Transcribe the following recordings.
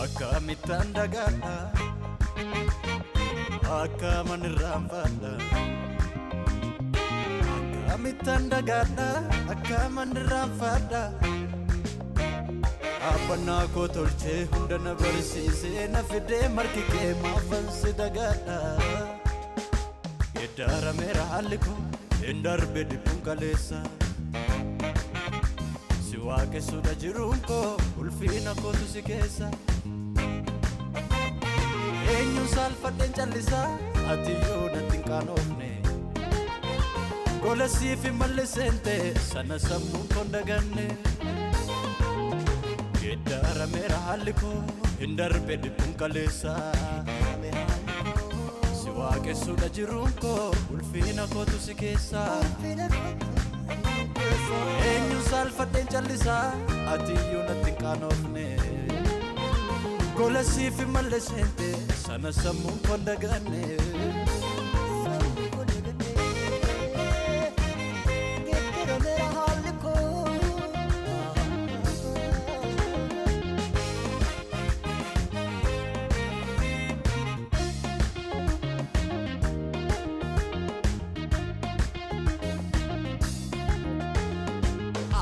Akkamitti dagadha akkaman irraanfadha Akkamitti dagadha akkaman irraanfadha Abbannaa koo tolchee hunda na barsiisee na fidee marki kee maafan si dagadha Geddarameera haalli koo hin darbe dhibbuun kaleessa Si waaqessuudha jiruun koo ulfiina kootu si keessa Eenyuun saalfadheen callisaa atiyyoo natti hin qaanofne Gola siif hin malliseente sana sammuun koon daganne Geddarameera haalli koo hin darbe dhibbuun kaleessa Si waaqessuudha jiruun koo ulfiina kootu si keessa Eenyuun saalfadheen callisaa atiyyoo natti hin qaanofne Gola siif hin malliseente sana sammuun koon daganne Geddarameera haalli koo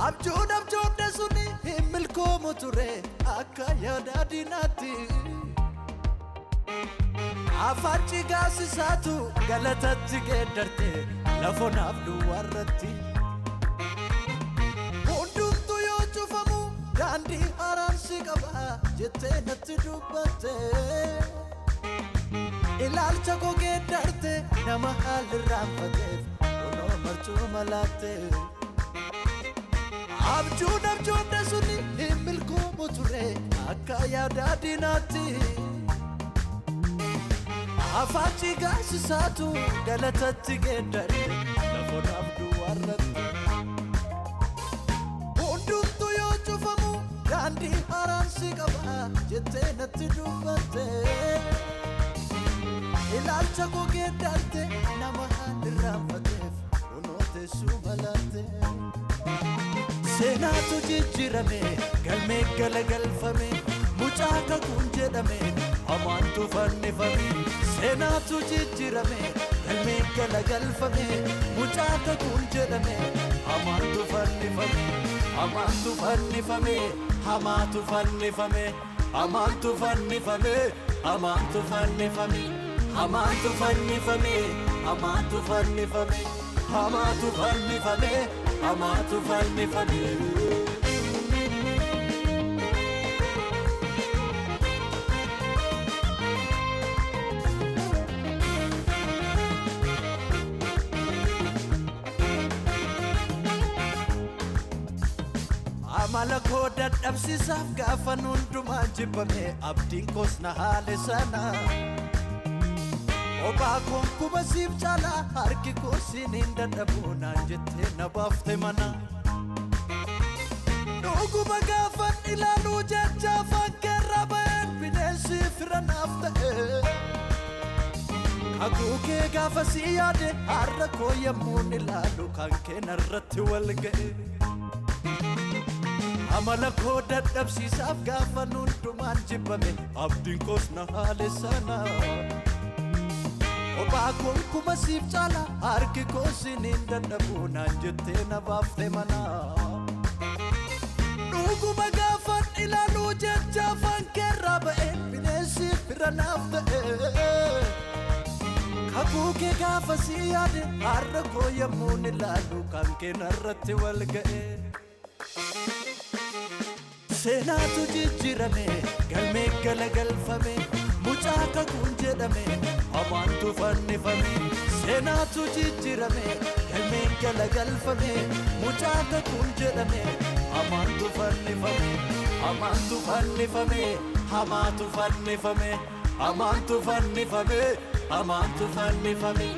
Abjuun suni hin milkoomu ture akka yaada diinaatti Afaan gaasisaatu galatatti geeddarte lafonaaf duwwaarratti Hundumtuu yoo cufamu daandii haaraan si qaba jettee natti dubbatte Ilaalcha koo geeddarte nama haalli irraanfateef kunoo marchuu malaatte Abjuun suni hin milkoomu ture akka yaada diinaatti Afaan gaasisaatu galatatti geeddarte lafonaaf duwwaarratti Hundumtuu yoo cufamu daandii haaraan si qaba jettee natti dubbatte Ilaalcha koo geeddarte nama haalli irraanfateef kunoo teessuu malaatte Seenaatu jijjiirame galmee galagalfame mucaa kakuun jedhame hamaantu fannifame Seenaatu jijjiirame galmee galagalfame mucaa kakuun jedhame hamaantu fannifame Hamaantu fannifame hamaatu fannifame Hamaantu fannifame hamaantu fannifame Hamaantu fannifame hamaatu fannifame Hamaatu fannifame hamaatu fannifame Amala koo dadhabsiisaaf gaafan hundumaan jibbame abdiin koos na haale sana Obaa koon kuba siif caalaa harki koo siin hin dadhabu naan jettee na baafte mana Dhuguma gaafan ilaaluu jecha afaan keerraa ba'een bineensi fira naaf ta'e Kakuu kee gaafa si yaade har'a koo yemmuun ilaalu kan kee narratti wal ga'e Amala koo dadhabsiisaaf gaafan hundumaan jibbame abdiin koos na haale sana Obaa koon kuba siif caalaa harki koo siin hin dadhabu naan jettee na baafte mana Dhuguma gaafan ilaaluu jecha afaan keerraa ba'een bineensi fira naaf ta'e Kakuu kee gaafa si yaade har'a koo yemmuun ilaalu kan kee narratti wal ga'e Seenaatu jijjiirame galmee galagalfame mucaa kakuun jedhame hamaantu fannifame Seenaatu jijjiirame galmee galagalfame mucaa kakuun jedhame hamaantu fannifame Hamaantu fannifame hamaatu fannifame Hamaantu fannifame hamaatu fannifame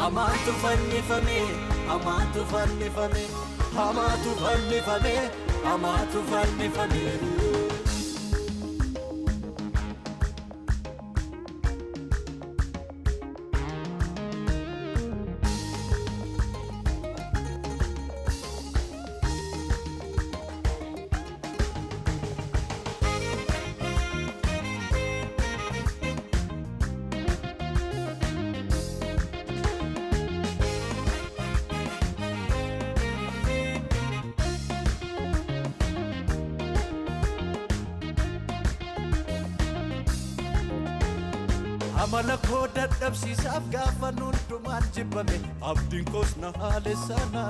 Hamaantu fannifame hamaatu fannifame Hamaatu fannifame hamaatu fannifame amala koo dadhabsiisaaf gaafan hundumaan jibbame abdiin koos na haale sana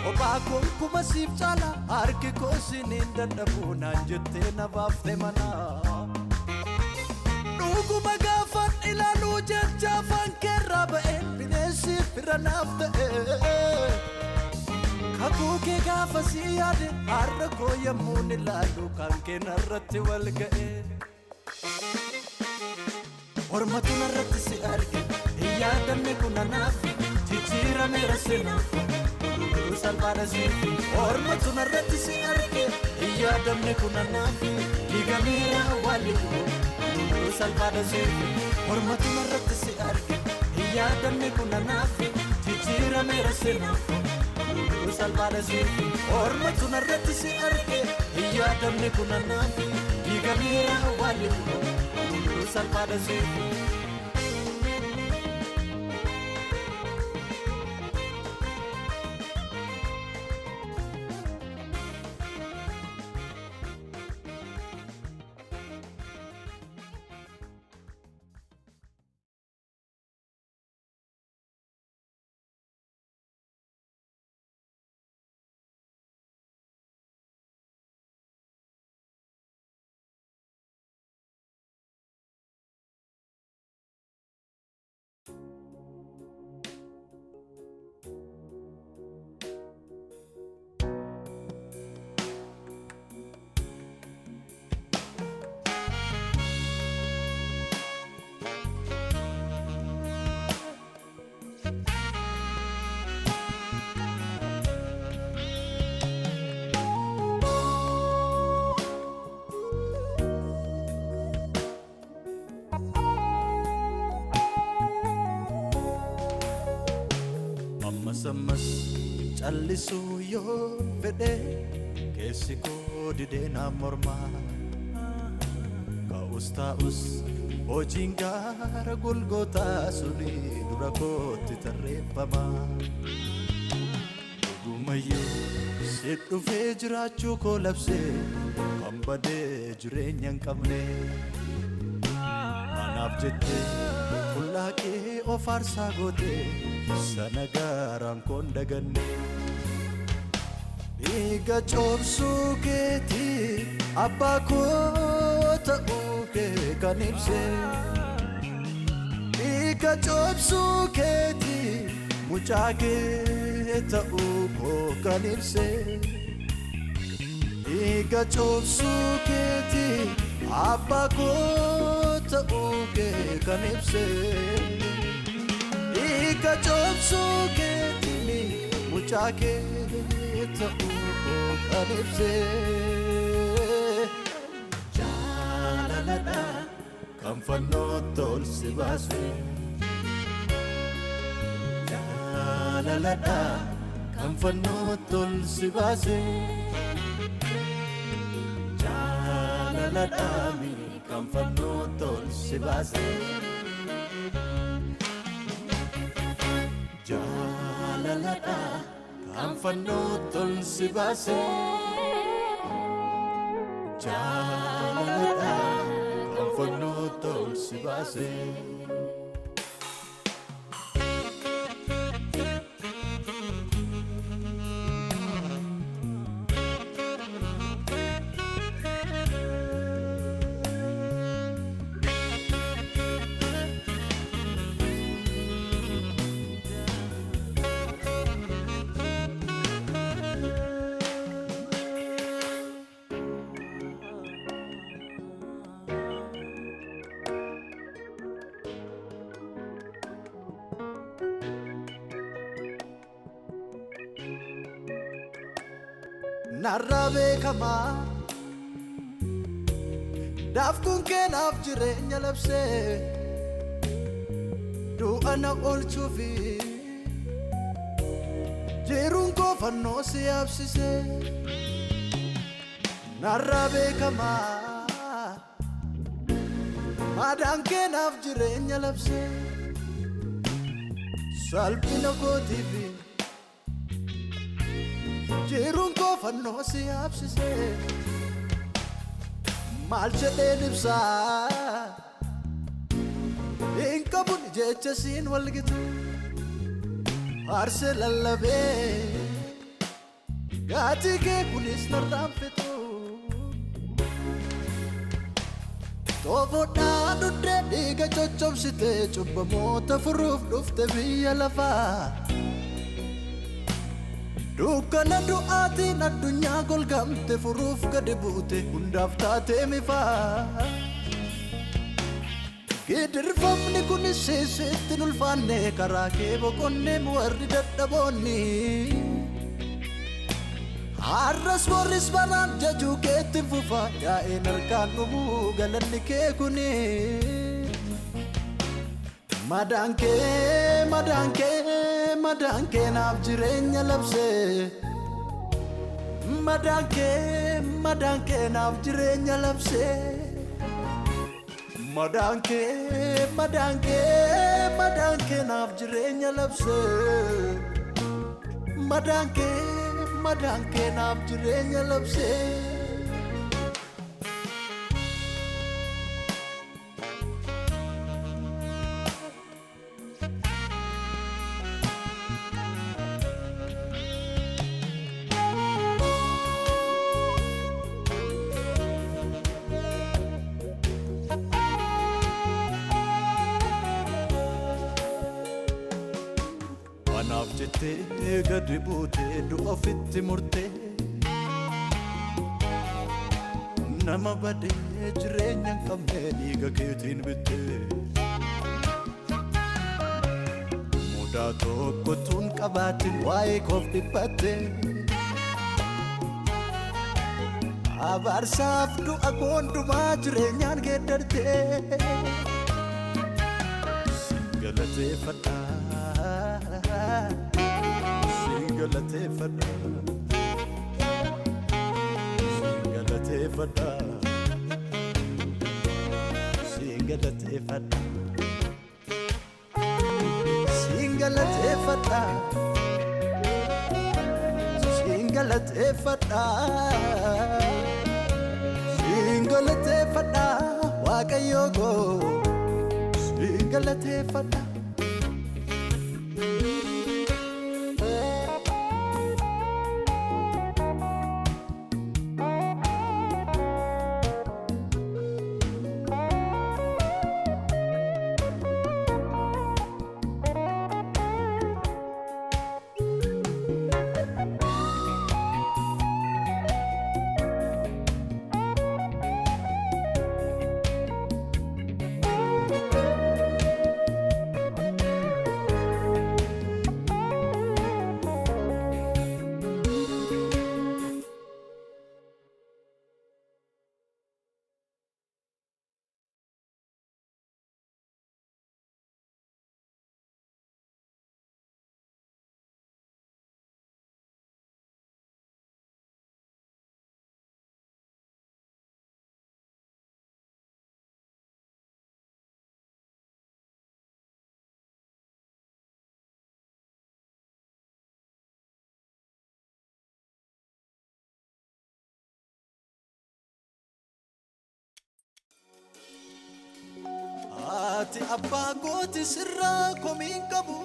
kophaa koon kuma siif caala harki koo siniin dadhabuu naan jettee na baafte mana dhuguma gaafan ilaaluu jecha afaan keerraa ba'een bineensi fira naaf ta'e kakuu kee gaafa si yaade har'a koo yemmuun ilaalu kan kee narratti wal ga'e ormatu narratti si arge hin yaadamne kun anaaf jijjiirameera seenaan salphaadha siifi ormatu narratti si arge hin yaadamne kun anaaf diigameera awwaalli koo salphaadha siifi ormatu narratti si arge hin yaadamne kun anaaf jijjiirameera seenaan salphaadha siifi ormatu narratti si arge hin yaadamne kun anaaf diigameera awwaalli koo salphaadha siifi ammas callisuu yoon fedhe keessi koo didee naan mormaa ka'us taa'us hojiin gaara golgootaa suni dura kootti tarreeffama dhugumayyuu si dhufee jiraachuu koo labsee kan badee jireenya hin qabne anaaf jettee fullaaqee of aarsaa gootee sana gaaraan koon daganne dhiiga coobsuu keetii abbaa koo ta'uu kee kan ibse dhiiga coobsuu keetii mucaa kee ta'uu koo kan ibse dhiiga coobsuu keetii abbaa koo ta'uu kee kan ibse Ika chobsuu keetini mucaa kee ta'uu kan ibse jaalalladha kan fannoo tol si baase jaalalladha kan fannoo tol si baase jaalalladha kan fannoo tol si baase jaalalladha kan fannoo tol si baase jaalalladha kan fannoo tol si baase narrabe kama dafkun kenaaf jireenya labse du'ana olchuufi jiruun koo fannoo si yaabsise narrabe kama madaan kenaaf jireenya labse salphina kootiifi jiruun koo fannoo si yaabsise maal jedheen ibsaa Inkabun jecha siin walgitu Aarse lallabee Gaatii kee kunis narraan fitu Toofodhaa dhuddee dhiiga coccobsitee cubbamoota furuuf dhufte biyya lafaa Dukkana du'aatiin addunyaa golgamte furuuf gadi buute hundaaf taatee mifaa Gidirfamni kunis sitti nulfaanne karaa kee boqonneem warri dadhaboonni Har'as borris baraan jajuu keettiin fufa yaa'een harkaan dhumuu galanni kee kuni Madaan kee naaf jireenya labse Madaan kee naaf jireenya labse Madaan kee naaf jireenya labse Madaan kee naaf jireenya labse Anaaf jettee gadi buutee du'a ofitti murtee Nama badee jireenya hin qabne dhiiga keetiin bittee Mudaa tokko tun qabaatin waa'ee koof dhiphatte Abaarsaaf du'a koondumaa jireenyaan geeddartee Galateeffadhaa Galateeffadha Galateeffadha Galateeffadha Galateeffadha Galateeffadha Galateeffadha Waaqayyo koo Galateeffadha Ati abbaa gooti sirraa komiin qabu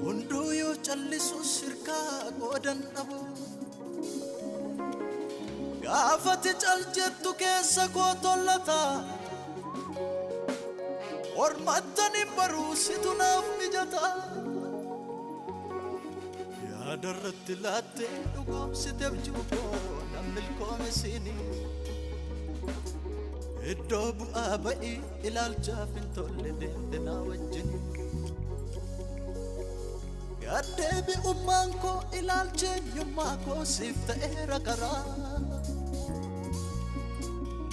Hunduu yoo callisus hirkaa qoodan dhabu Gaafati cal jettu keessa koo tollata Ormattani baruu situ naaf mijata Yaadarratti laattee dhugoomsiteef juuboo namni ilkoomisiini Iddoo bu'aa ba'ii ilaalchaaf hin tolle deemte naa wajjin Gaddeebi'ummaan koo ilaalcheenyummaa koo siif ta'eera karaa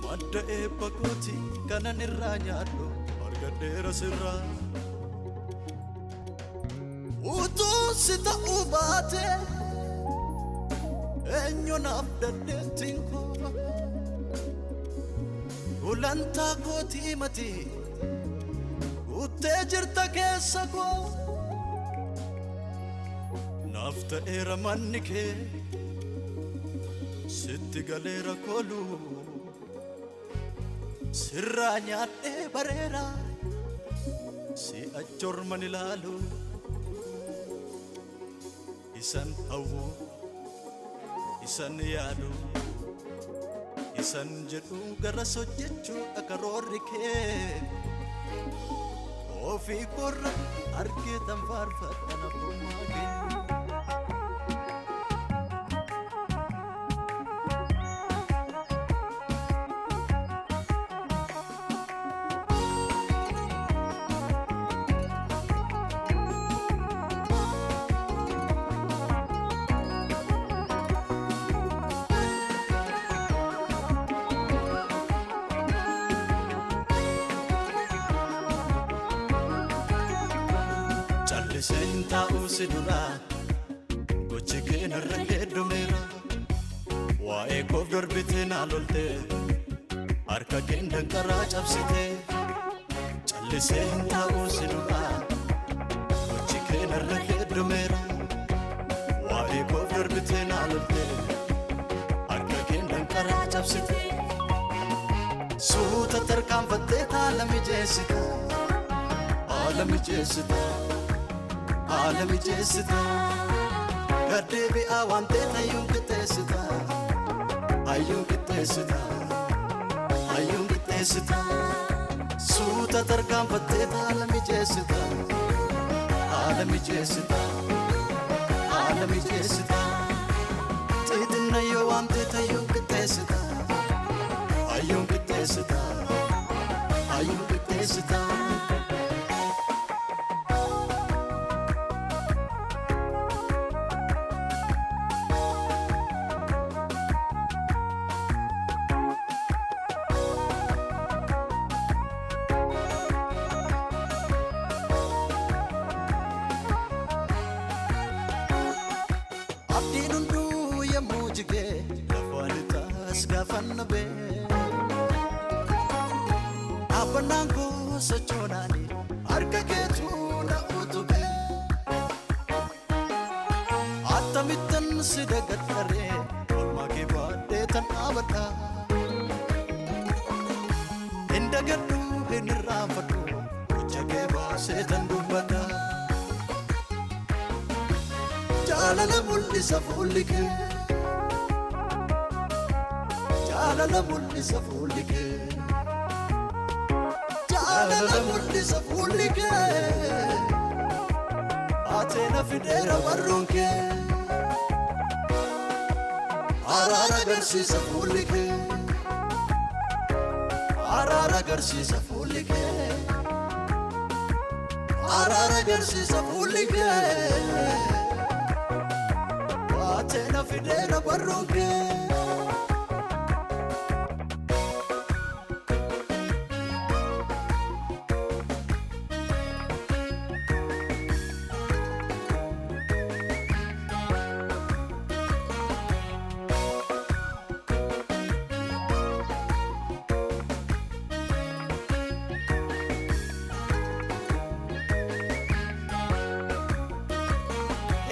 Madda eebba kooti kanan irraa nyaadhu argadheera sirraa Utuu si ta'uu baate eenyu naaf dandeettiin koo Gulantaa kootii mati uttee jirta keessa koo Naaf ta'eera manni kee sitti galeera kooluu sirraa nyaadhee bareera si achorman ilaalu isan hawwu isan yaadu isan jedhu garas hojjechuu akaroorri kee ofii korra argeetan faarfadhan abbummaa kee Senta usidura gochi kena rakedo mera wae ko dorbite na lolte arka kenda kara chapsite challe senta usidura gochi kena rakedo mera wae ko dorbite na lolte arka kenda kara chapsite suta tarkam fatte alami jesita alami jesita gadebi awante tayum kitesita ayum kitesita suta tarkam fatte alami jesita tidna yo ante tayum kitesita ayum kitesita Gafannabe abanango sochonani arka ketu na utube atamitan sidagatare olmage bade tan abada indagadu hinrafatu ujage ba setan dubada jalala mulli safulike jalala mulli safulike atena fidera warronke arara garsi safulike arara garsi safulike atena fidera warronke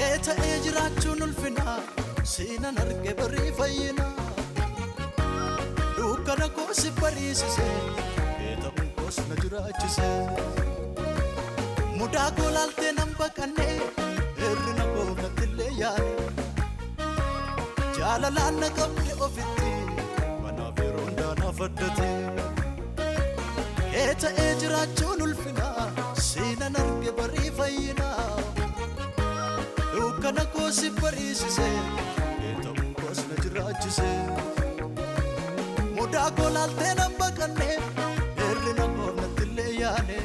Eta ejirachun ulfina sina narge bari fayina dukana ko si parisise eta unkos na jirachise muda ko lalte nambakane erna ko natille yaane jalala na kamde ofitti mana veronda na faddate eta ejirachun ulfina sina narge bari fayina Dukana ko si parisise eta unkos na jirachise muda ko lalte nambakane erna ko natille yaane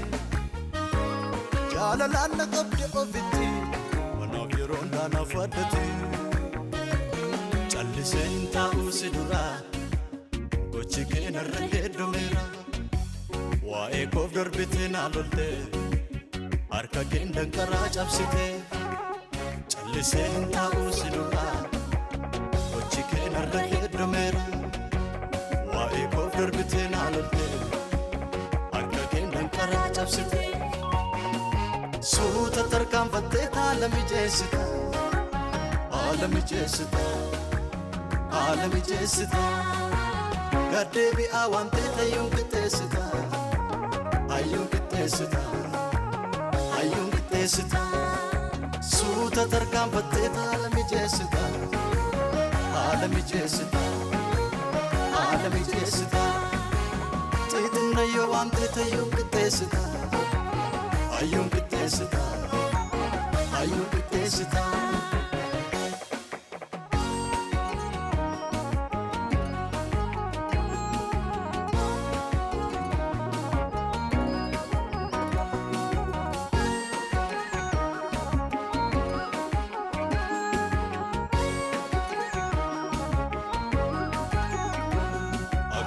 jalala na kamde ofitti mana veronda na faddate challe senta usidura gochi kena rakedo mera wae ko dorbite na lolte arka kenda kara chapsite Senta usidura gochi kena rakedo mera wae ko dorbite na lolte arka kenda kara chapsite suta tarkam fatte alami jesita gaddeebi'aa waamtee tayyuun qixxeessita hayyuun qixxeessita hayyuun qixxeessita suuta tarkaanfattee haala mijeessita haala mijeessita haala mijeessita xiixinna yoo waamtee tayyuun qixxeessita hayyuun qixxeessita hayyuun qixxeessita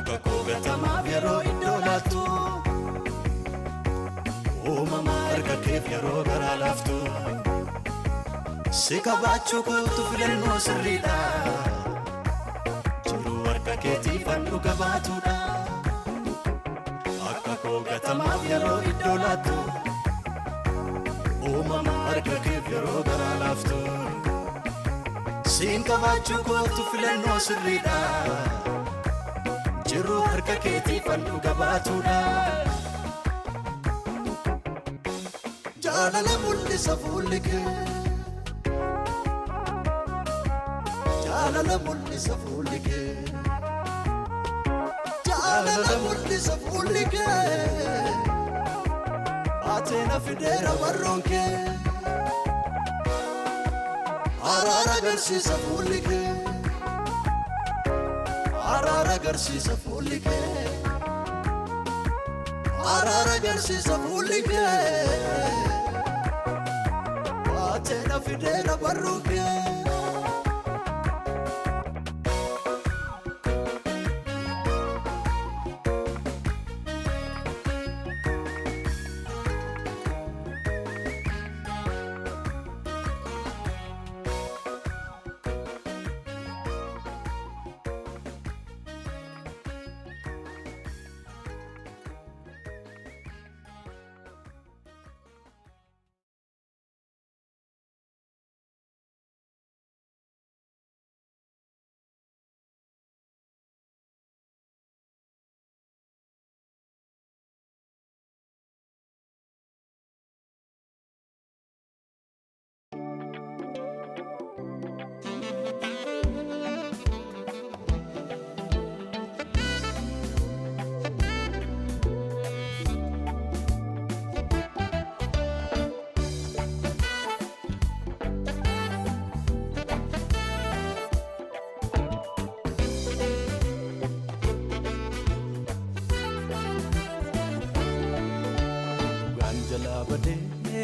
yeroo iddoo laattu uumamaa harka keef yeroo garaa laaftu si qabaachuu kootu filannoo sirriidha jiruu harka keetii fadhu gabaatuudha akka koo gatamaaf yeroo iddoo laattu uumamaa harka keef yeroo garaa laaftu siin qabaachuu kootu filannoo sirriidha jiruu harka keetii fadhu gabaatuudha jaalala mul'isa fuulli kee jaalala mul'isa fuulli kee jaalala mul'isa fuulli kee baateena fideera barroon kee araara agarsiisa fuulli kee araara agarsiisa fuulli kee araara agarsiisa fuulli kee baateena fideera barroon kee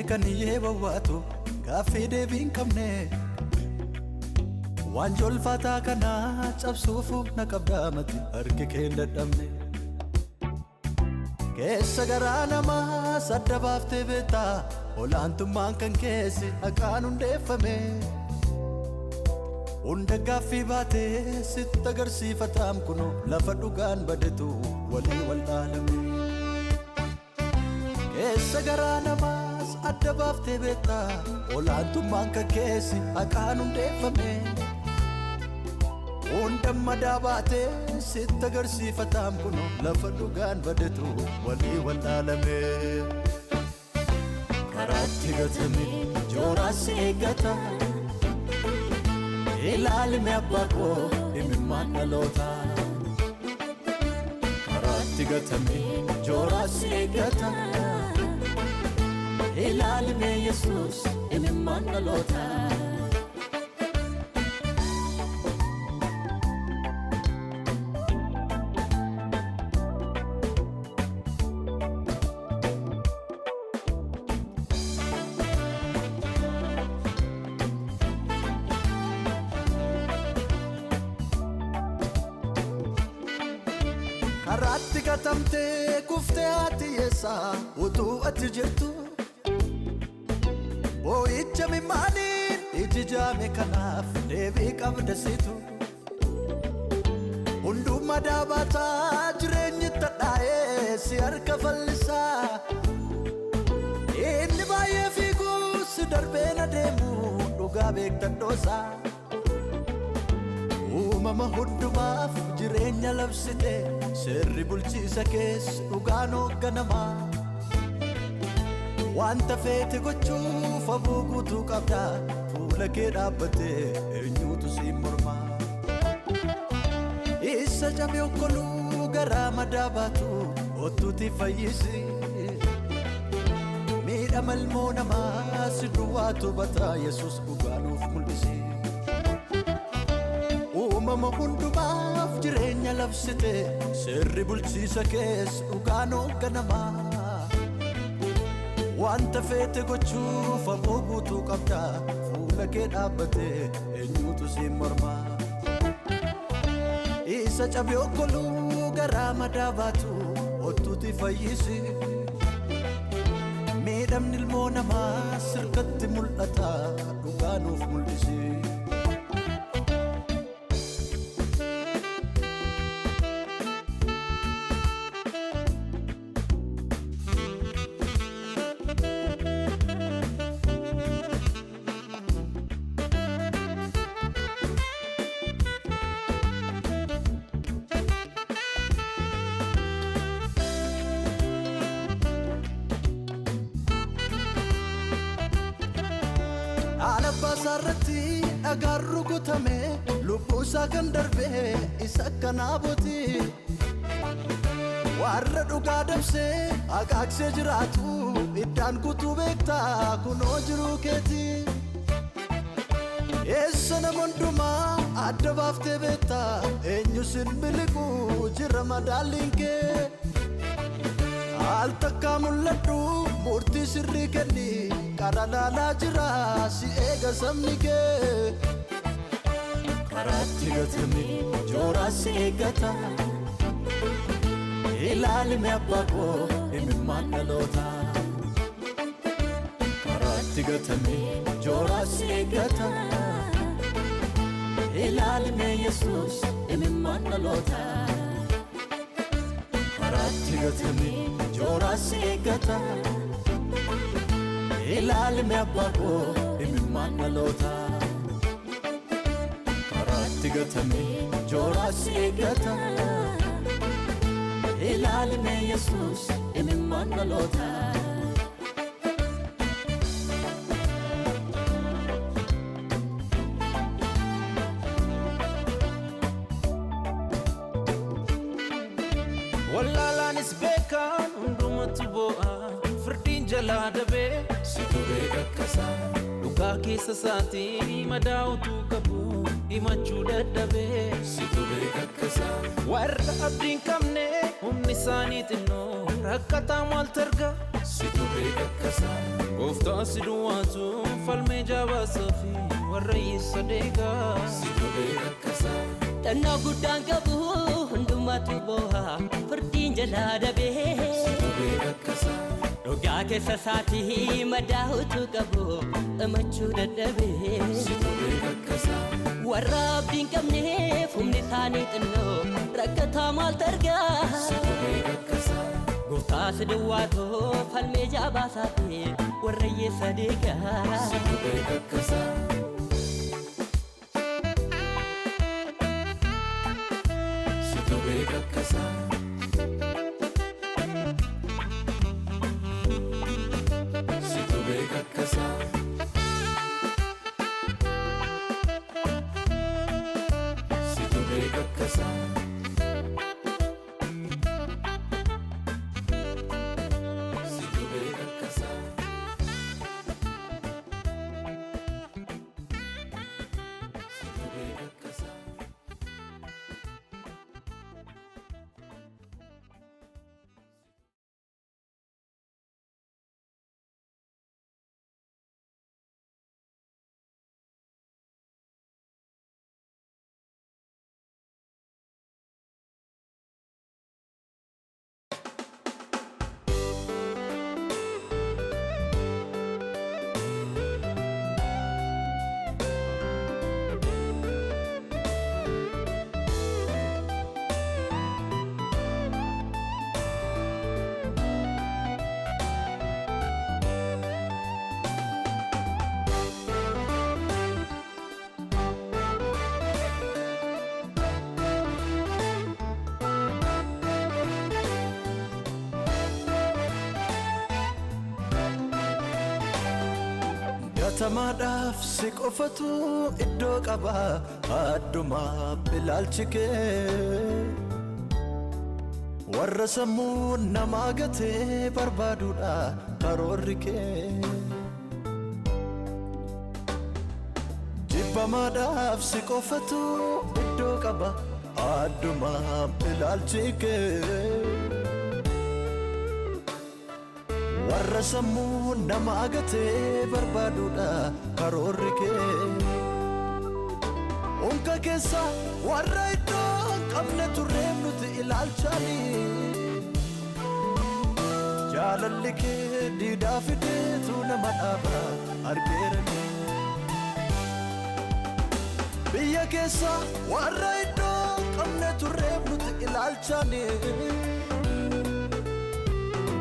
kan yeewwaatu gaaffii deebiin qabne waan jolfataa kana cabsuuf na qabdaamati harki kee dadhabne keessa garaa namaa sadda baaftee beektaa olaantummaan kan keessi haqaan hundeeffame hunda gaaffii baatee sitti agarsiifataam kunoo lafa dhugaan badetu walii wal dhaalame keessa garaa namaa adda baaftee beektaa olaantummaan kan keessi haqaan hundeeffame hunda madaa baatee sitti agarsiifataam kunoo lafa dhugaan badetu walii wal dhaalame karaatti gatame jooraas eeggata ilaalime abbaa koo dhimimmaan dhaloota karaatti gatame jooraas eeggata ilaalime Yesuus dhimimmaan dhaloota karaatti gatamtee kuftee ati yeessaa utuu ati jirtu boo'icha mimmaaniin iji jaame kanaaf deebii qabda situ hundummaa daabataa jireenyi tadhaa'ee si harka fallisaa inni baay'ee fiiguu si darbeen adeemu dhugaa beektadhoosaa uumama hundumaaf jireenya labsite sirri bulchiisa keessa dhugaan hoogganamaa wanta feete gochuuf aboo guutuu qabda fuula kee dhaabbatte eenyuutu siin mormaa isa cabee okkoluu garaa madaa baatu ottuuti fayyisi miidhama ilmoo namaa si duwwaatu bataa Yesuus dhugaanuuf mul'isi uumama hundumaaf jireenya labsite sirri bulchiisa keessa dhugaan hoogganamaa wanta feete gochuuf aboo guutuu qabda fuula kee dhaabbatte eenyuutu siin mormaa isa cabee okkoluu garaa madaa baatu ottuuti fayyisi miidhamni ilmoo namaa sirkatti mul'ata dhugaanuuf mul'isi Alabaasarratti dhagaan rukutame lubbuusaa kan darbe isa kanaaboti warra dhugaa dabsee agaagsee jiraatu iddaan kutuu beektaa kunoo jiruu keeti eessa nama hundumaa adda baaftee beektaa eenyu sin miliqu jira madaalliin kee al takkaa mul'adhu murtii sirrii kenni karaa laalaa jira si eega sabni kee karaatti gatame jooraa si eeggata ilaalime abbaa koo imimmaan dhaloota karaatti gatame jooraa si eeggata ilaalime Yesuus imimmaan dhaloota karaatti gatame jooraa si eeggata ilaalime abbaa koo imimmaan dhaloota karaatti gatame jooraa si eeggata ilaalime Yesuus imimmaan dhaloota wallaalaanis beekaan hundumatu boo'a firdiin jalaa dabee si turee kakkasaa dhugaa keessa isaatii madaa'utu qabu himachuu dadhabee si turee kakkasaa warra abdiin qabne humni isaanii xinnoo rakkataa maaltu arga si turee kakkasaa gooftaa si duwwaatu falmee jaabaasaa fi warra hiyyeessa deegaa si turee kakkasaa Tanna guddaan qabu hundumatu boo'a firdiin jalaa dabee si turee kakkasaa dhugaa keessa isaatii madaa'utu qabu himachuu dadhabee si turee kakkasaa warra abdiin qabneef humni isaanii xinnoo rakkataa maaltu argaa si turee kakkasaa gooftaa si duwwaatu falmee jaabaasaa fi warra hiyyeessa deegaa si turee kakkasaa si turee kakkasaa si turee kakkasaa si turee kakkasaa si turee kakkasaa si turee kakkasaa Galatamaadhaaf si qofatu iddoo qaba adduma ilaalchi kee warra sammuu namaa gatee barbaaduudha karoorri kee jibbamaadhaaf si qofatu iddoo qaba adduma ilaalchi kee warra sammuu namaa gatee barbaaduudha karoorri kee unka keessa warra iddoo qabne turreef nuti ilaalchaanii jaalalli kee diidaa fideetu nama dhaaba argeeranii biyya keessa warra iddoo qabne turreef nuti ilaalchaanii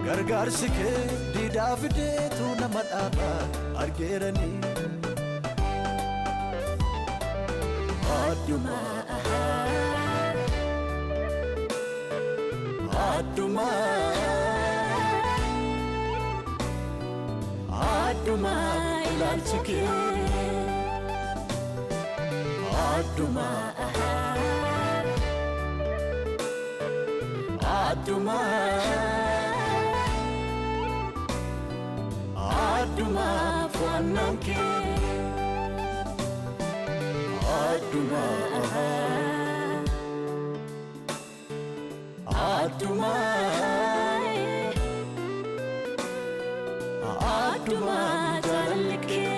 gargaarsi kee diidaa fideetu nama dhaaba argeeranii adduma adduma adduma ilaalchi kee adduma adduma adduma fo'annaan kee adduma adduma adduma jaalalli kee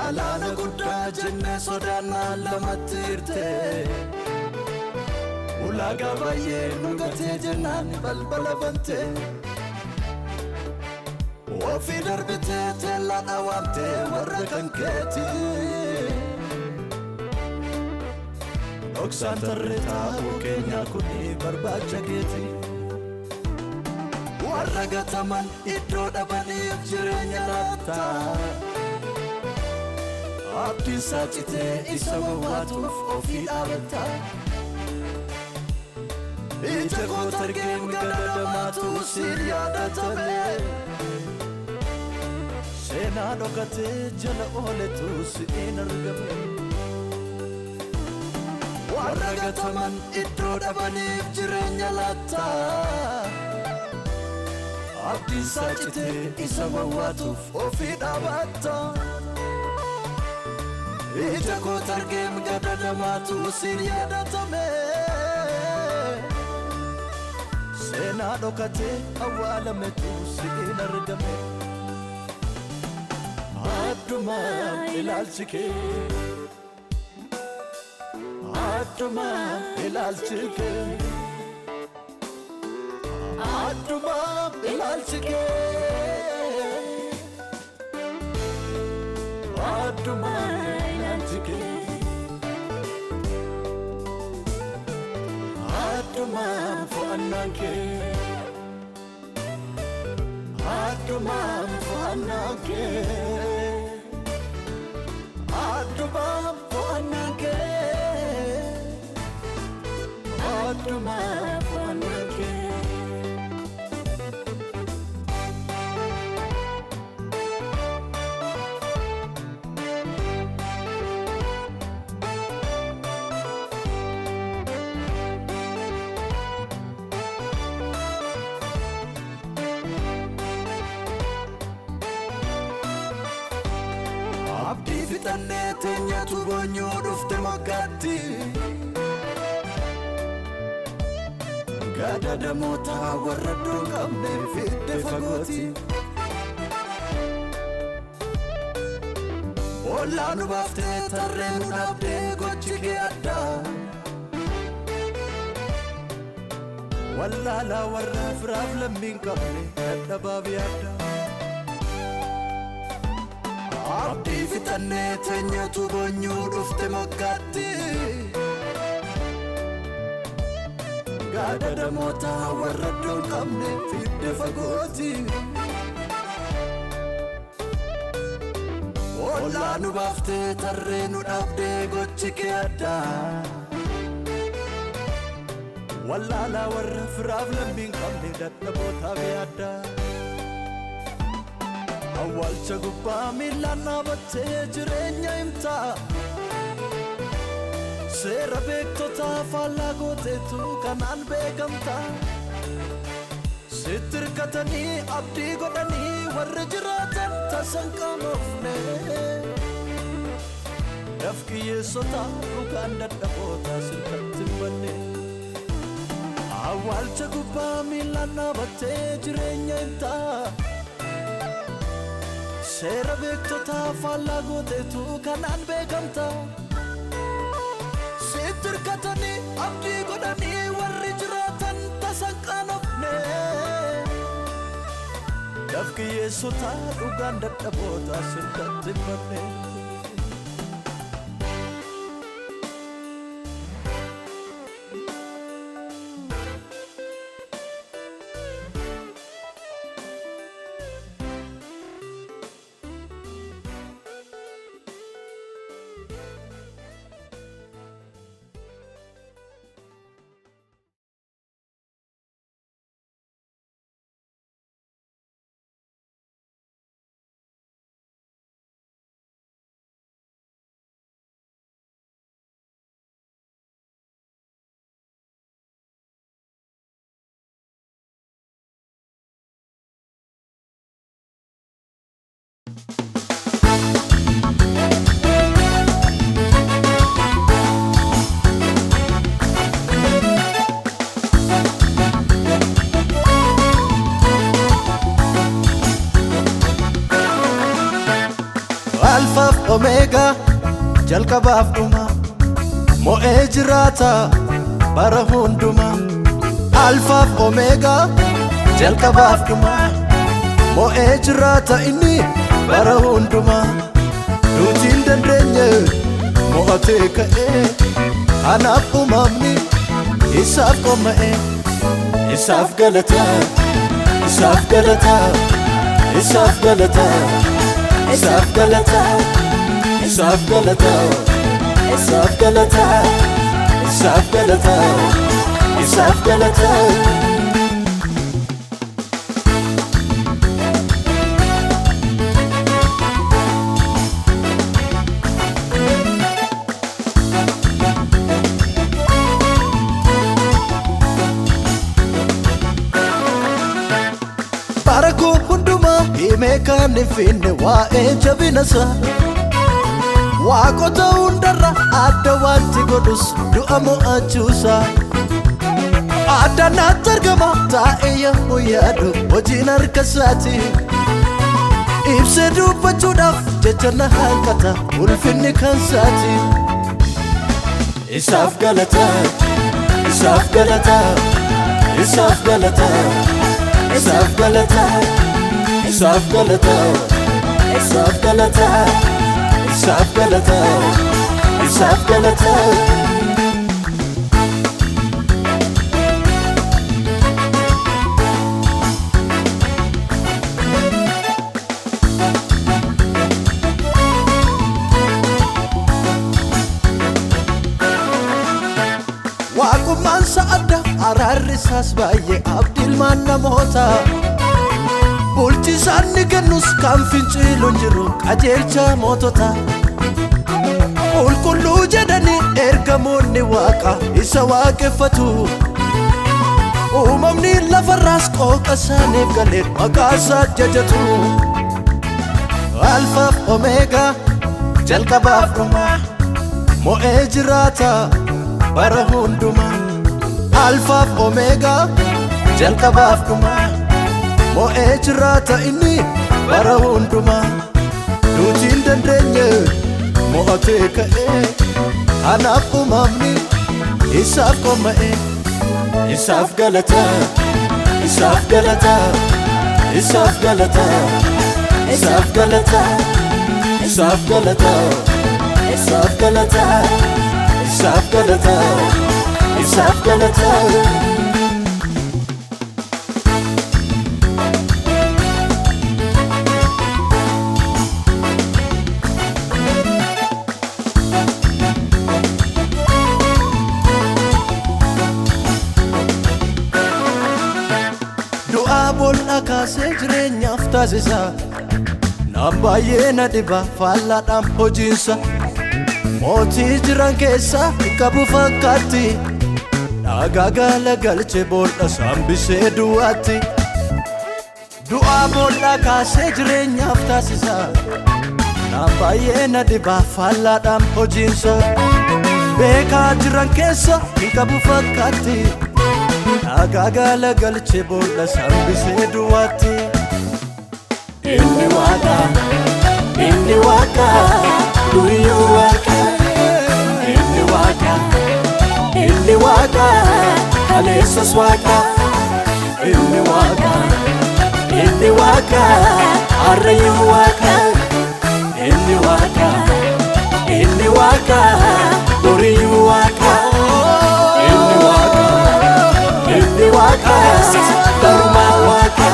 Alaana guddaa jennee sodaannaa lamatti hirtee ulaagaa baay'ee nu gatee jennaan balbala bantee ofii darbitee teellaa dhawaamtee warra kan keetii dhoksaan tarree taa'uu keenyaa kuni barbaacha keetii warra gataman iddoo dhabaniif jireenya laattaa abdiin saachitee isa wawwaatuuf ofii dhaabatta ija koota argeen gadadamaatu siin yaadatame seenaa dhokatee jala ooletu siin argame warra gataman iddoo dhabaniif jireenya laattaa abdiin saachitee isa wawwaatuuf ofii dhaabatta ija koota argeen gadadamaatu siin yaadatame seenaa dhokatee awwaalametu siin argame adduma ilaalchi kee adduma ilaalchi kee adduma ilaalchi kee adduma adduma fo'annaan kee adduma fo'annaan kee adduma fo'annaan kee adduma fo'annaan kee abdii fixannee teenyatu boonyuu dhufte moggaatti gadadamoota warra iddoo qabne fidde fagooti ollaa nu baaftee tarree nu dhaabdee gochi kee addaa wallaalaa warra firaaf lammiin qabne dadhabaaf yaaddaa abdii fixannee teenyatu boonyuu dhufte moggaatti yaada namoota warra iddoon qabne fidde fagooti ollaa nu baaftee tarree nu dhaabdee gochi kee addaa wallaalaa warra firaaf lammiin qabne dadhabootaaf yaaddaa awwaalcha gubbaa miilaan dhaabattee jireenya himtaa seera beektotaa faallaa gooteetu kanaan beekamtaa sitti hirkatanii abdii godhanii warri jiraatan tasan qaanofne dafkiyyeessota dhugaan dadhabootaa sirkatti hin banne awwaalcha gubbaa miilaan dhaabattee jireenya himtaa seera beektotaa faallaa gooteetu kanaan beekamtaa sitti hirkatanii abdii godhanii warri jiraatan tasan qaanofne dafkiyyeessota dhugaan dadhabootaa sirkatti hin banne Alpha Omega jalqabaaf dhuma mo'ee jiraata bara hunduma Alpha Omega jalqabaaf dhuma mo'ee jiraata inni bara hunduma nuti hin dandeenye mo'atee ka'ee kanaaf uumamni isaaf qoma'ee isaaf galata isaaf galata isaaf galata isaaf galata isaaf galata isaaf galata isaaf galata isaaf galata Barako hunduma himeekaan finne waa'ee jabinasa waaqota hundarra adda wanti godhus du'a mo'achuusa adda naatti argama taa'ee yommuu yaadu hojiin harkasaati ibsee dubbachuudhaaf jecha na hanqata ulfinni kansaati isaaf galata isaaf galata isaaf galata isaaf galata isaaf galata isaaf galata isaaf galata isaaf galata waaqummaan sa'adda araarrisaas baay'ee abdiilmaan namoota bulchisaan ni kennus kan finciiluun jiru qajeelcha mootota qulqulluu jedhanii ergamoonni waaqa isa waaqeffatu uumamni lafarraas qooqa isaaniif galeen maqaa isaa jajatu Alphaaf Omega jalqabaaf dhuma mo'ee jiraata bara hunduma Alphaaf Omega jalqabaaf dhuma mo'ee jiraata inni bara hunduma nuti hin dandeenye mo'atee ka'ee kanaaf uumamni isaaf qoma'ee isaaf galata isaaf galata isaaf galata isaaf galata isaaf galata isaaf galata isaaf galata isaaf galata taasisa naan baay'ee na dhiba faallaadhaan hojiinsa mootii jiran keessa hin qabu fakkaatti dhagaa gala galche boolla sambisee du'aatti du'aa boolla kaasee jireenyaaf taasisa naan baay'ee na dhiba faallaadhaan hojiinsa beekaa jiran keessa hin qabu fakkaatti dhagaa gala galche boolla sambisee du'aatti inni waaqa duyyuu waaqa inni waaqa kaleessas waaqa inni waaqa harrayyuu waaqa inni waaqa boriyyuu waaqa inni waaqa darumaa waaqa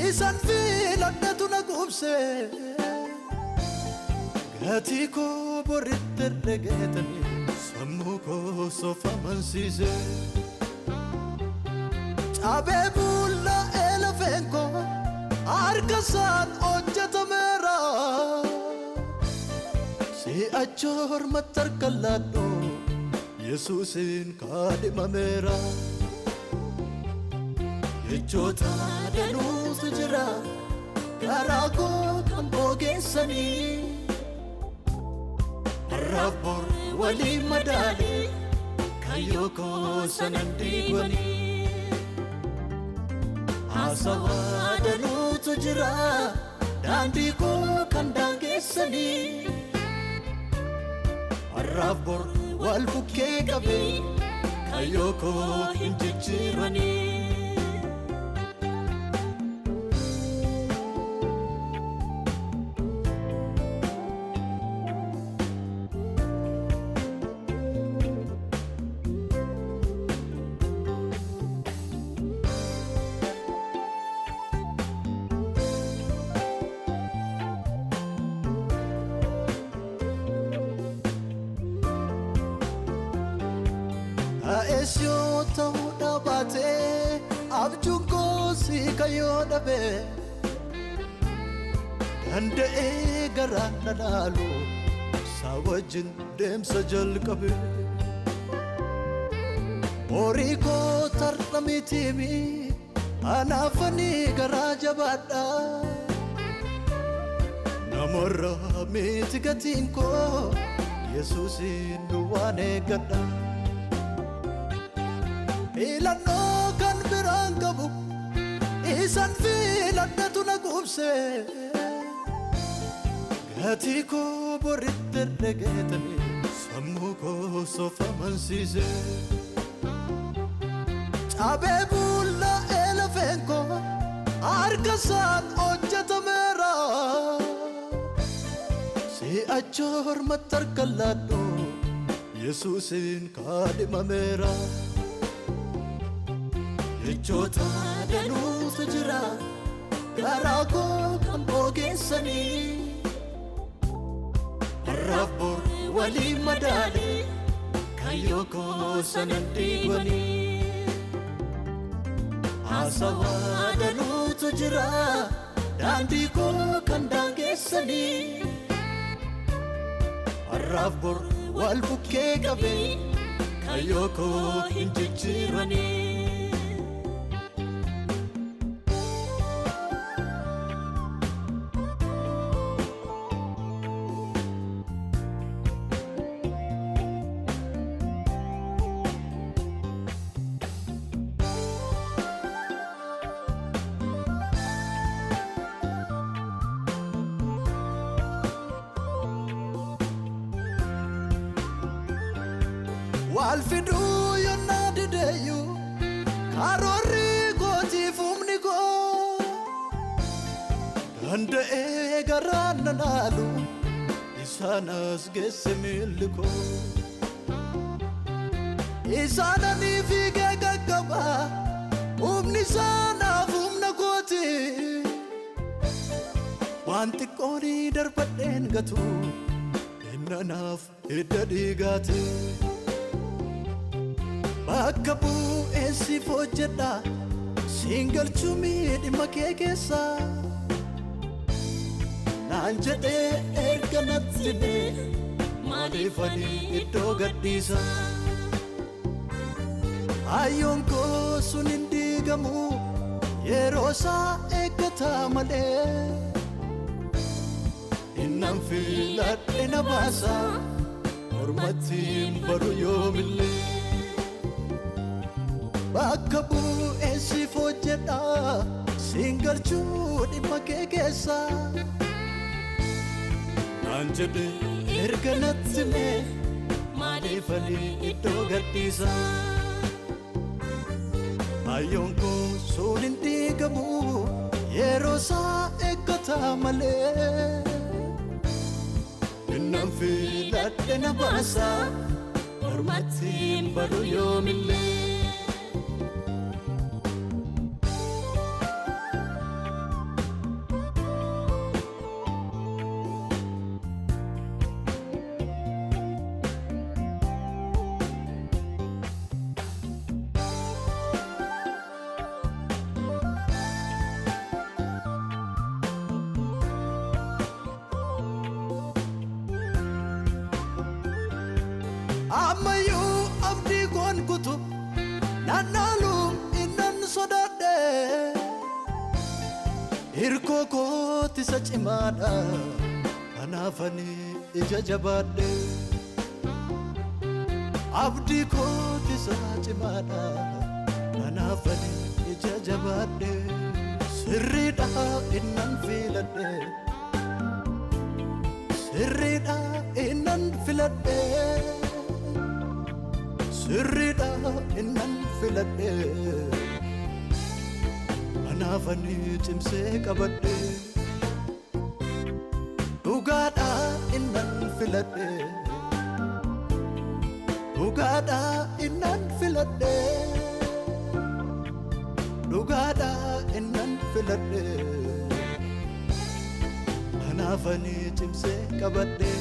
isan filadhatu na gubse gatii koo boritti herregetanii sammuu koo sofamansiise cabee bulla'ee lafeen koo harkasaan hojjetameera si'achi hormatti harka laadhu Yesuusin kaadhimameera jechoota danuutu jira garaa koo kan bogeessanii har'aaf bor waliin madaale kayyoo koo sanan diiganii haasawaa danuutu jira daandii koo kan daangeessanii har'aaf bor wal bukkee qabee kayyoo koo hin jijjiiranii Aesyo ta'uudha baatee abjuun koo si kayyoo dhabe danda'ee garaan na laalu isaa wajjin deemsa jalqabe horii koo tarra mitiimi anaafanii garaa jabaadha namarraa miti gatiin koo Yesuusin duwwaan eeggadha ilannoo kan biraan qabu isan filadhatu na gubse gatii koo boritti herregetanii sammuu koo sofamansiise cabee bulla'ee lafeen koo harkasaan hojjetameera si'achoor mattarkalladho Yesuusin kaadhimameera jechoota danuutu jira garaa koo kan ogeessanii har'aaf bor waliin madaale kayyoo koo sanan dhiibanii haasawaa danuutu jira daandii koo kan daangeessanii har'aaf bor wal bukkee qabee kayyoo koo hin jijjiiranii Walfidu yonna dideyu karori gotiif humni koo danda'ee garaan nanaalu isaanas geesse miilli koo isaananii fiigee gaggaba humni isaanaaf humna kooti waan xiqqoonii darbadheen gatu innanaaf hidda dhiigaati Bakka bu'eessiif hojjedha siin galchuu miidhima kee keessa naan jedhee erga natti himee maaliif ani iddoo gadhiisa hayyoon koo sun hin diigamu yeroo isaa eeggataa malee innan filadhe na baasa mormatti hin baru yoomillee Bakka bu'eessiif hojjedha siin galchuu dhimma kee keessa naan jedhee erga natti himee maaliif ani iddoo gadhiisa hayyoon koo sun hin diigamu yeroo isaa eeggataa malee innan filadhe na baasa mormatti hin baru yoomillee Ammayu abdii koon kutu naannaalum innan sodaadhe hirkoo kooti isa cimaadha kanaafani ija jabaadhe abdii kooti isa cimaadha kanaafani ija jabaadhe sirriidha innan filadhe sirriidha innan filadhe Sirriidha innan filadhe kanaafani cimsee qabadhe dhugaadha innan filadhe dhugaadha innan filadhe dhugaadha innan filadhe kanaafani cimsee qabadhe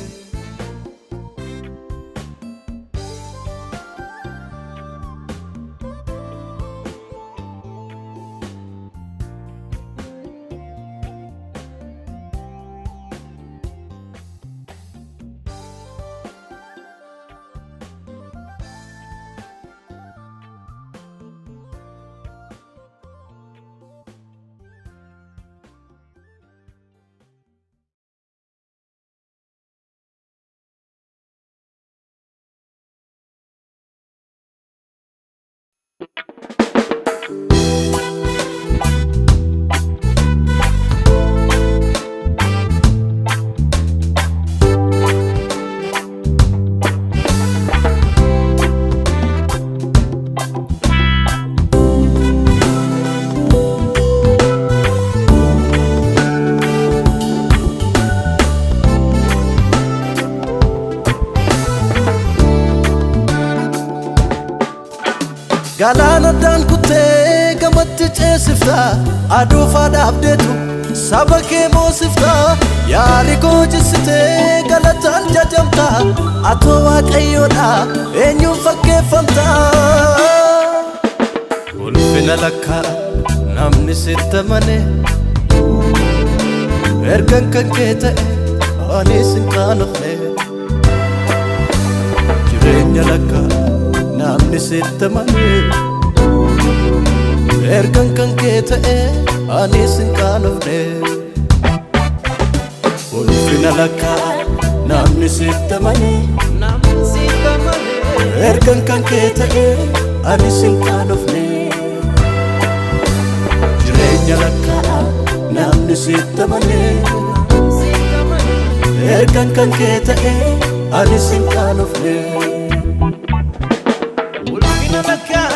Galaana daan kuttee gamatti ceesifta aduufaadhaaf deetu saba kee moosifta yaari koo jissitee galataan jajamta atoo waaqayyoodha eenyuun fakkeeffamta ulfina lakkaa namni sitti amane ergan kan kee ta'e anis hin qaanofne jireenya lakkaa namni sitti amane ergan kan kee ta'e anis hin qaanofne ulfina lakkaa namni sitti amane ergan kan kee ta'e anis hin qaanofne jireenya lakkaa namni sitti amane ergan kan kee ta'e anis hin qaanofne ulfina lakkaa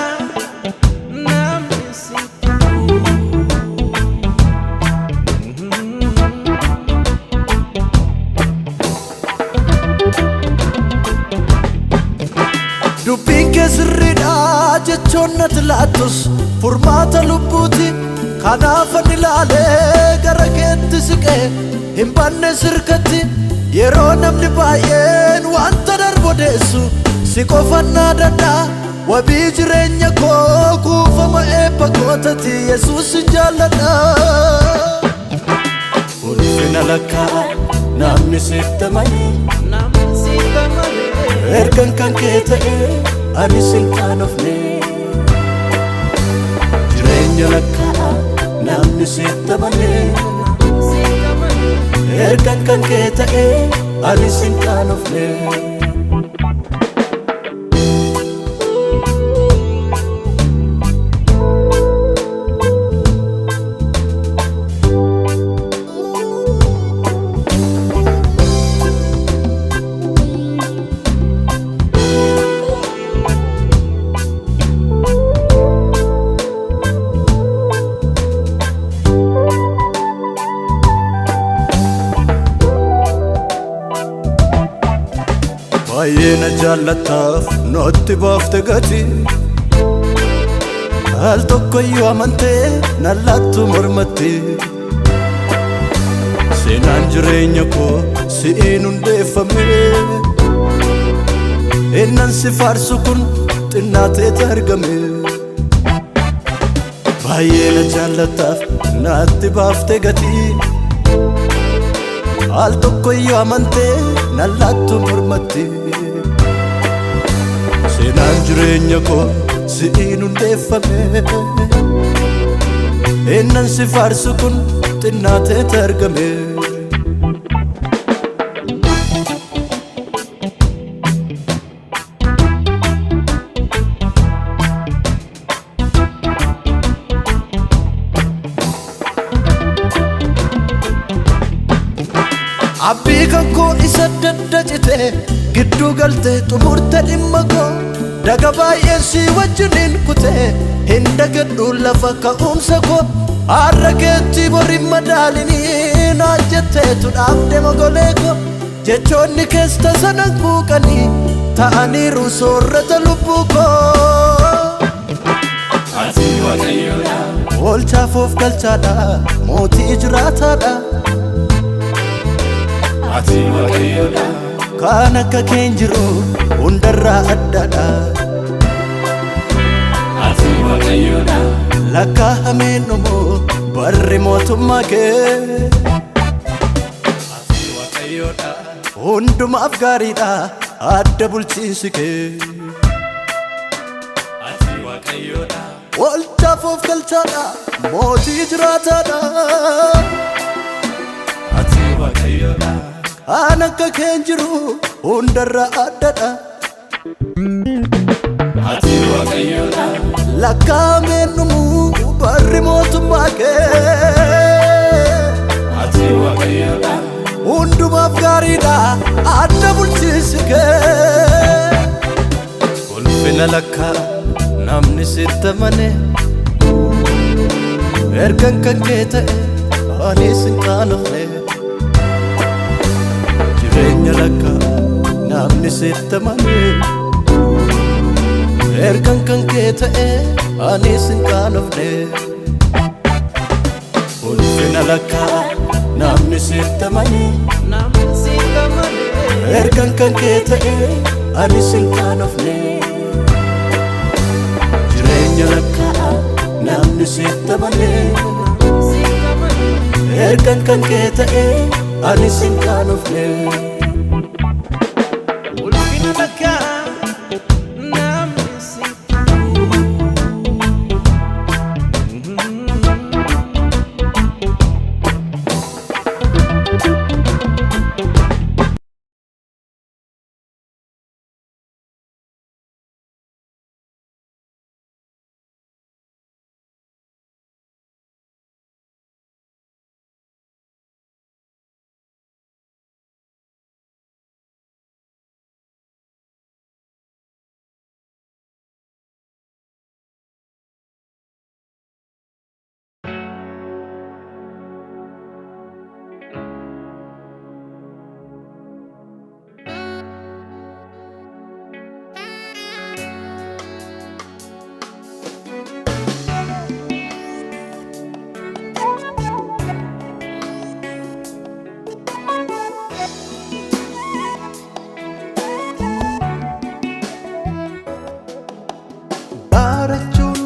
namni sitti dubbiin kee sirriidha jechoon natti laattus furmaata lubbuuti kanaafan ilaalee gara keetti siqee hin banne sirkatti yeroo namni baay'een wanta darbodeessu si qofannaa danda'a wabii jireenya koo kuufama eebba kootati Yesuusin jaalladha ulfina lakkaa namni sitti amane ergan kan kee ta'e anis hin qaanofne jireenya lakkaa namni sitti amane ergan kan kee ta'e anis hin qaanofne baay'eena jaallataaf nootti baafte gati al tokkoyyuu amantee nan laattu mormatti seenaan jireenya koo si'iin hundeeffame innan si faarsu kun xinnaateeti argame baay'eena jaallataaf naatti baafte gati al tokkoyyuu amantee nan laattu mormatti seenaan jireenya koo si'iin hundeeffame innan si faarsu kun xinnaateeti argame abbii kan koo isa daddacite gidduu galte xumurte dhimma koo daga baay'een si wajjiniin kute hin dagadhu lafa ka'umsa koo har'a keetti borin madaalinii naan jetteetu dhaabde mogolee koo jechoonni kees tasanan quuqanii ta'aniiru soorrata lubbuu koo ati waaqayyoodha oolchaaf of galchaadha mootii jiraataadha ati waaqayyoodha kan akka keen jiru hundarraa addaadha ati waaqayyoodha lakkaa'ameen dhumu barri mootummaa kee ati waaqayyoodha hundumaaf gaariidha adda bulchiinsi kee ati waaqayyoodha oolchaaf of galchaadha mootii jiraataadha ati waaqayyoodha kan akka keen jiru hundarraa addaadha ati waaqayyoodha lakkaa'ameen dhumu barri mootummaa kee ati waaqayyoodha hundumaaf gaariidha adda bulchiinsi kee ulfina lakkaa namni sitti amane ergan kan kee ta'e anis hin qaanofne jireenya lakkaa namni sitti amane ergan kan kee ta'e anis hin qaanofne ulfina lakkaa namni sitti amane ergan kan kee ta'e anis hin qaanofne jireenya lakkaa namni sitti amane ergan kan kee ta'e anis hin qaanofne ulfina lakkaa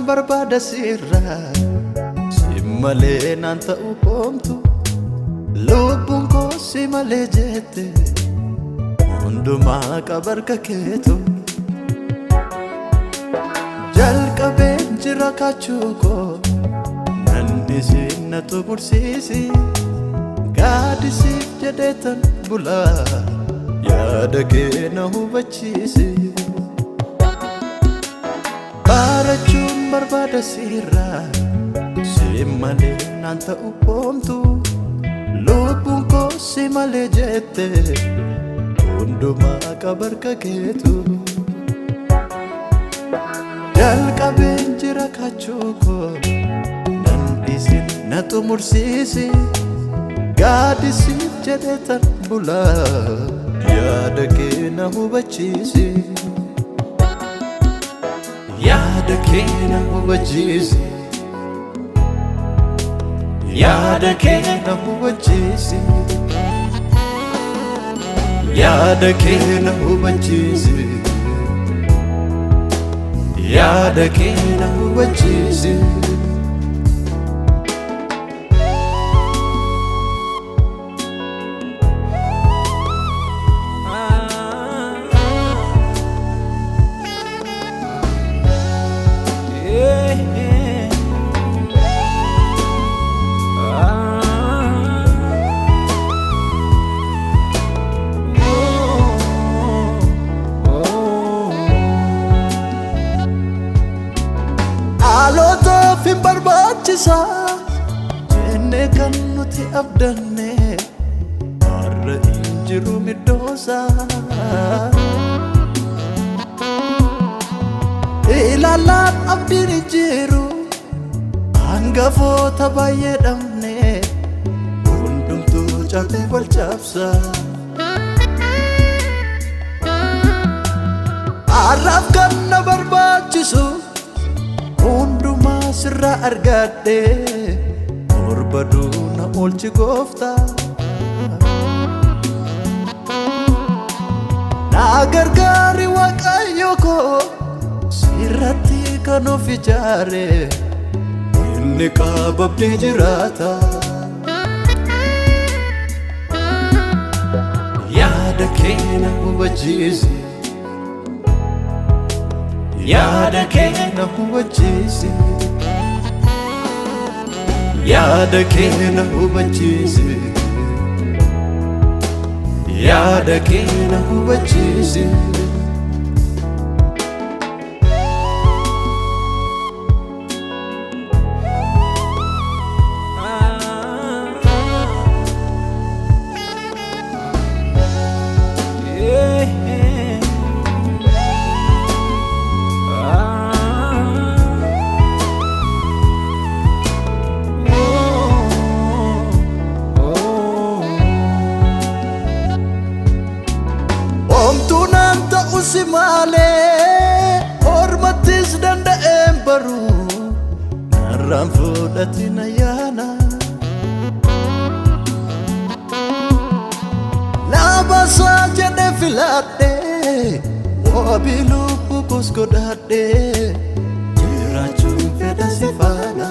barbaada sirraa si malee naan ta'u homtu lubbuun koo si malee jette hundumaa qabarka keetu jalqabeen jira kaachuu koo nan isin na xumursiisi gaadisiif jedheetan bulaa yaada kee na hubachiisi baarachuun barbaada sirraa si malee naan ta'u homtu lubbuun koo si malee jette hundumaa qabarka keetu jalqabeen jira kaachuu koo nan isin na xumursiisi gaadisiif jedheetan bulaa yaada kee na hubachiisi yaada kee na hubachiisi yaada kee na hubachiisi yaada kee na hubachiisi yaada kee na hubachiisi fin barbaachisa jenne kan nuti abdanne har'a hin jiru middoosa ilaalaan abdiin hin jiru hangafoota baay'ee dhabne hundumtuu cabee wal cabsa har'aaf kan na barbaachisu hundumaa sirraa argadhe borbaduu na oolchi gooftaa na gargaari waaqayyo koo sirratti kan of ijaare inni qababdee jiraata yaada kee na hubachiisi yaada kee na hubachiisi yaada kee na hubachiisi yaada kee na hubachiisi si malee ormatti garuu narraan fudhatin ayyaana Naabasaa jedhe filadhe wabii lubbuu koos godhadhe jiraachuun fedha si faana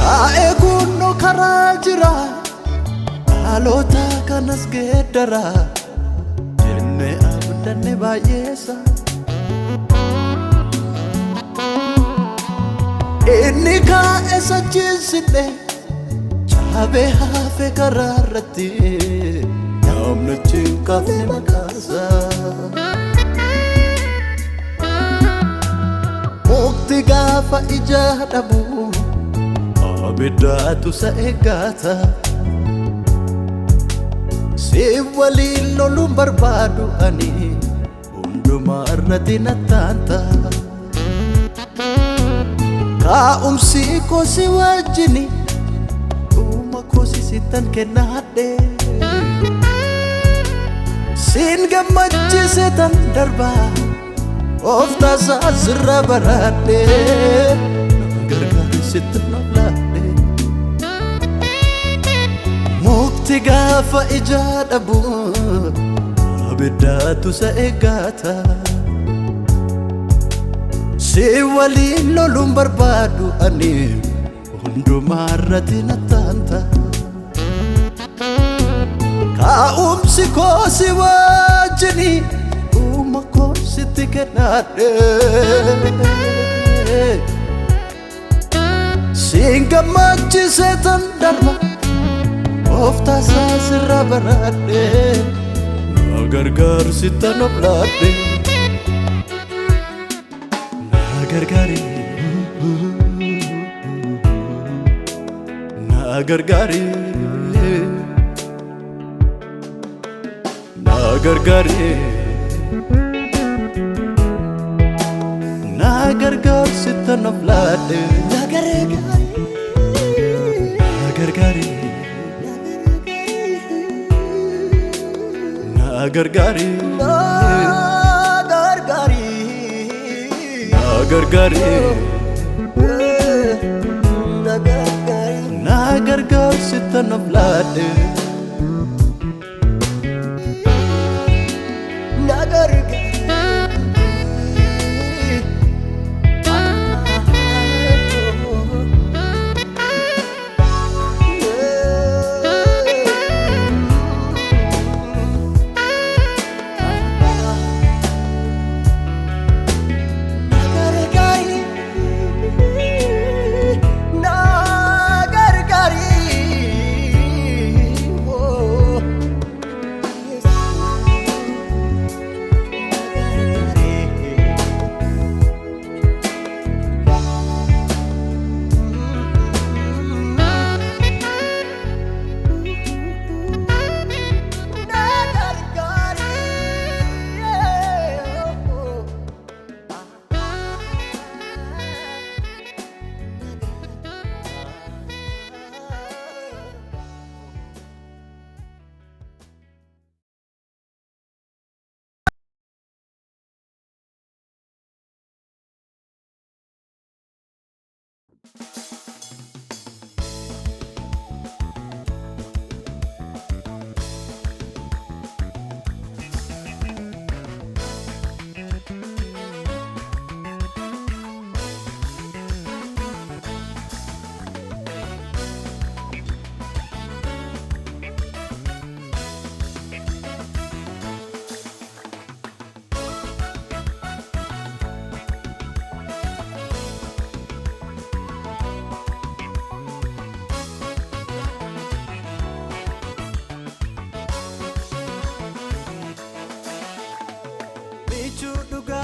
kaa'ee kunnoo karaa jira dhaloota kanas geeddara jennee abdanne baay'eessa inni kaa'ee sachiisidhe caabee hafe karaa irratti namni chinqafne makaasa mukti gaafa ijaa dhabu abiddaatu sa eeggata si waliin loluun barbaadu ani hundumaa irratti nattaanta kaa'umsi koo si wajjini dhuma koo si sittan kennadhe siin gammachiise tan darbaa of taasaa sirra baradhe gargaari sittan noflaadhe mukti gaafa ijaa dhabu abiddaatu sa eeggata si waliin loluun barbaadu ani hundumaa irratti nattaanta kaa'umsi koo si wajjini dhuma koo sitti kennadhe siin gammachiise tan darba of taasaa sirra baradhe na gargaaru sittan oflaadhe na gargaari na gargaari na gargaari na gargaaru sittan oflaadhe na gargaari Nagargari Nagargari Nagargari Nagargari Nagargari sittan oflaadhe Nagargari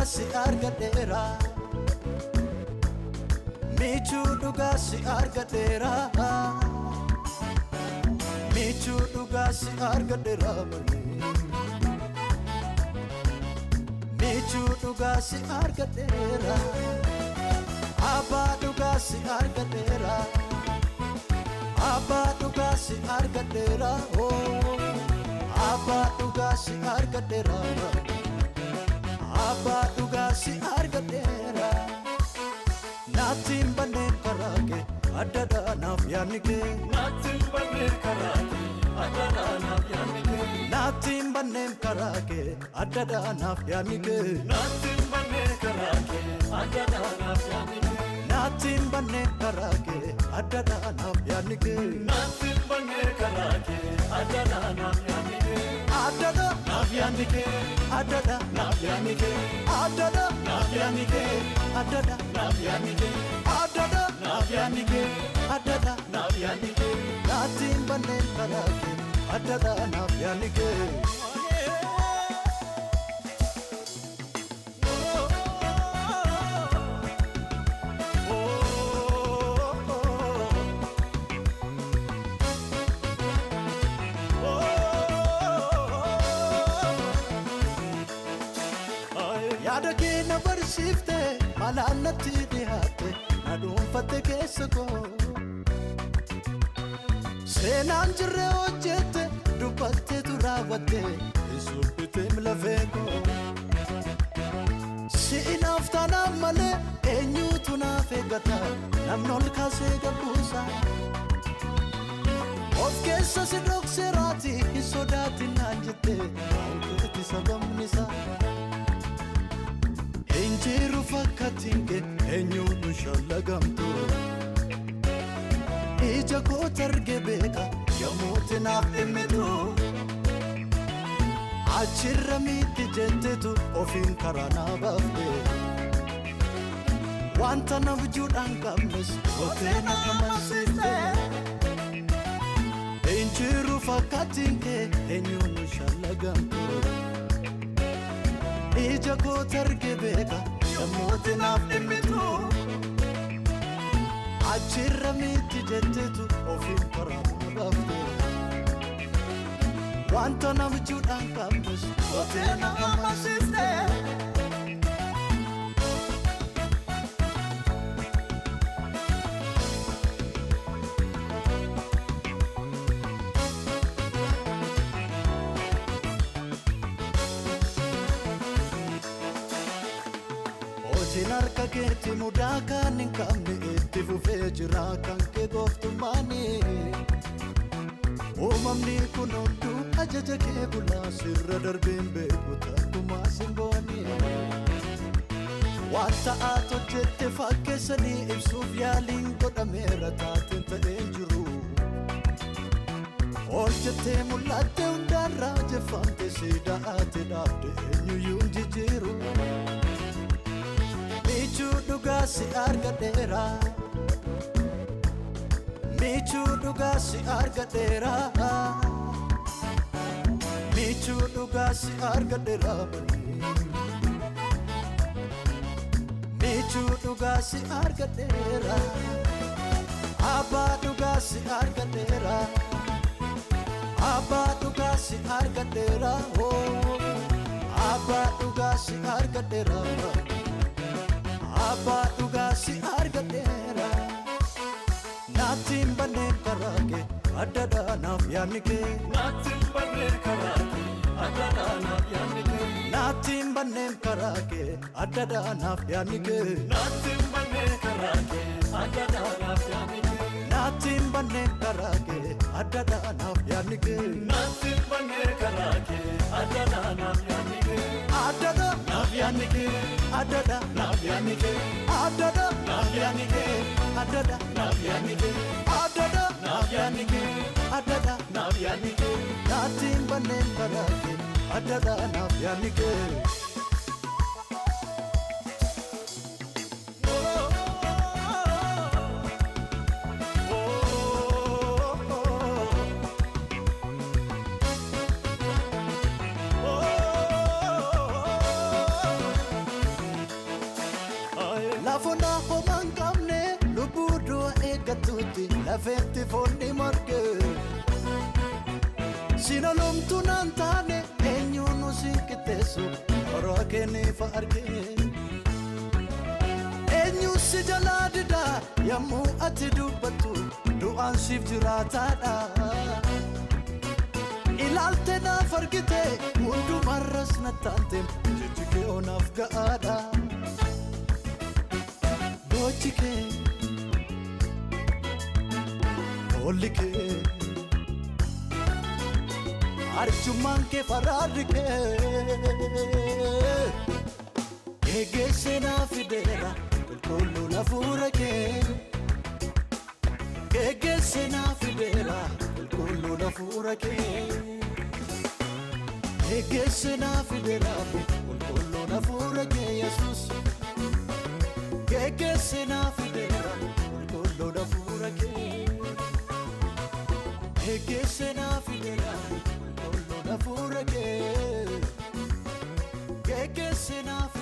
si argadera Michu duga si argadera Michu duga si argadera Michu duga si argadera Abba duga si argadera Abba duga si argadera Oh Abba duga si argadera abbaa dhugaa si argadheera naatiin banneen karaa kee addaadhaa naaf yaadni kee naatiin banneen karaa kee addaadhaa naaf yaadni kee naatiin banneen karaa kee addaadhaa naaf yaadni kee naatiin banneen karaa kee addaadhaa naaf yaadni kee naatiin banneen karaa kee addaadhaa naaf yaadni kee naatiin banneen karaa kee addaadhaa naaf yaadni kee addaadhaa naaf yaadni kee addaadhaa naaf yaadni kee addaadhaa naaf yaadni kee addaadhaa naaf yaadni kee addaadhaa naaf yaadni kee addaadhaa naaf yaadni kee naatiin banneen karaa kee addaadhaa naaf yaadni kee yaada kee na barsiifte malaan natti dhiyaatte na dhuunfatte keessa koo seenaan jirre hojjette dubbatteetu raawwatte subbiteem lafee koo si'inaaf taanaan malee eenyuutu naaf eeggata namni ol kaasee gabbuusa of keessa si dhokseeraati hin sodaatin naan jette waankeetti sababnisaa injiru fakkatinge eenyuun shallagamtu ija koo targe beeka yommuuti naaf dhimmitu achirra miitti jettetu ofiin karaa naa baafte wanta na hujuudhaan qabnes gootee na amansiifte injiru fakkatinge eenyuun shallagamtu ija koo targe beeka yommuuti naaf dhimmitu achirra miitti jettetu ofiin karaa naa baafte wanta na hujuudhaan qabnes gootee na amansiifte hojiin harka keetti mudaa kan hin qabne itti fufee jira kan kee gooftummaani uumamni kun hunduu ajaja kee bulaa sirra darbeen beeku takkumaa simbooni waan ta'aat hojjette fakkeessanii ibsuuf yaaliin godhameera taateen ta'een jiru ol jettee mul'atte hundaan raajeffamte siida'aate dhaabde eenyuyyuu hin jijjiiru michuu dhugaa si argadheera michuu dhugaa si argadheera michuu dhugaa si argadheera michuu dhugaa si argadheera abbaa dhugaa si argadheera abbaa dhugaa si argadheera abbaa dhugaa si argadheera abbaa dhugaa si argadheera naatiin banneen karaa kee addaadhaa naaf yaadni kee naatiin banneen karaa kee addaadhaa naaf yaadni kee naatiin banneen karaa kee addaadhaa naaf yaadni kee naatiin banneen karaa kee addaadhaa naaf yaadni kee naatiin banneen karaa kee addaadhaa naaf yaadni kee naatiin banneen karaa kee addaadhaa naaf yaadni kee addaadhaa naaf yaadni kee addaadhaa naaf yaadni kee addaadhaa naaf yaadni kee addaadhaa naaf yaadni kee addaadhaa naaf yaadni kee addaadhaa naaf yaadni kee naatiin banneen karaa kee addaadhaa naaf yaadni kee lafona homan qabne lubbuu du'a eeggatuutti lafeetti foonni marge sinalomtu naan taane eenyuun nu si qixxeessu karaa kenniifa arge eenyu si jalaa dida yommuu ati dubbattu du'aan siif jiraataadha ilaalte naaf argite hundumarras nattaante jechi kee onaaf ga'aadha gochi kee olli kee arjummaan kee faraarri kee geesse naaf fideera qulqulluun hafuura kee geesse naaf fideera qulqulluun hafuura kee geesse naaf fideera qulqulluun hafuura kee Yesuus geesse naaf fideera qulqulluun hafuura kee geesse naaf fideera qulqulluun hafuura kee geesse naaf